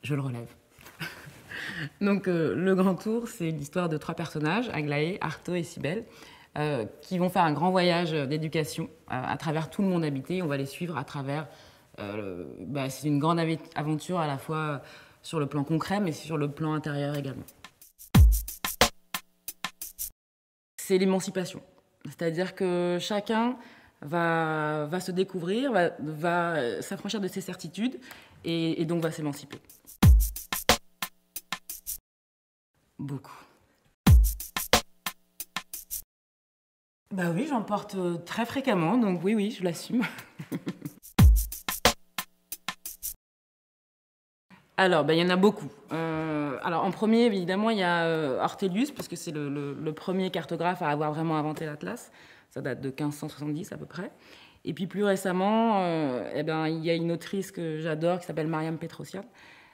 Je le relève. Donc, le Grand Tour, c'est l'histoire de 3 personnages, Aglaé, Artaud et Cybèle, qui vont faire un grand voyage d'éducation à travers tout le monde habité. On va les suivre à travers... c'est une grande aventure à la fois sur le plan concret, mais sur le plan intérieur également. C'est l'émancipation. C'est-à-dire que chacun va se découvrir, va s'affranchir de ses certitudes et donc va s'émanciper. Beaucoup. Bah oui, j'en porte très fréquemment, donc oui, je l'assume. Alors, il y en a beaucoup. Alors, en premier, évidemment, il y a Ortelius, parce que c'est le premier cartographe à avoir vraiment inventé l'Atlas. Ça date de 1570 à peu près. Et puis plus récemment, il y a une autrice que j'adore qui s'appelle Mariam Petrosian,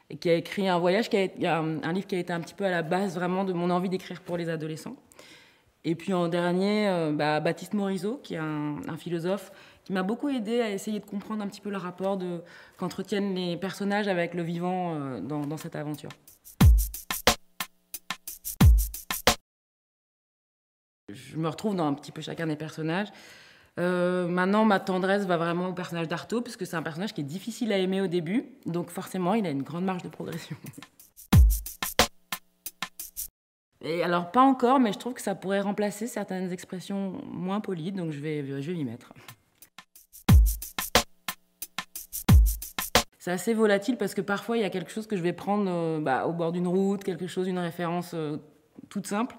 et qui a écrit un un livre qui a été un petit peu à la base vraiment de mon envie d'écrire pour les adolescents. Et puis en dernier, Baptiste Morisot, qui est un philosophe qui m'a beaucoup aidé à essayer de comprendre un petit peu le rapport qu'entretiennent les personnages avec le vivant dans cette aventure. Je me retrouve dans un petit peu chacun des personnages. Maintenant, ma tendresse va vraiment au personnage d'Artaud, parce que c'est un personnage qui est difficile à aimer au début, donc forcément, il a une grande marge de progression. Et alors, pas encore, mais je trouve que ça pourrait remplacer certaines expressions moins polies, donc je vais m'y mettre. C'est assez volatile parce que parfois, il y a quelque chose que je vais prendre au bord d'une route, une référence toute simple.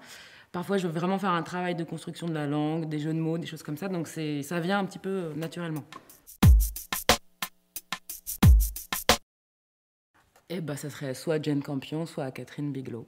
Parfois, je veux vraiment faire un travail de construction de la langue, des jeux de mots, des choses comme ça, donc ça vient un petit peu naturellement. Et ça serait soit Jane Campion, soit Catherine Bigelow.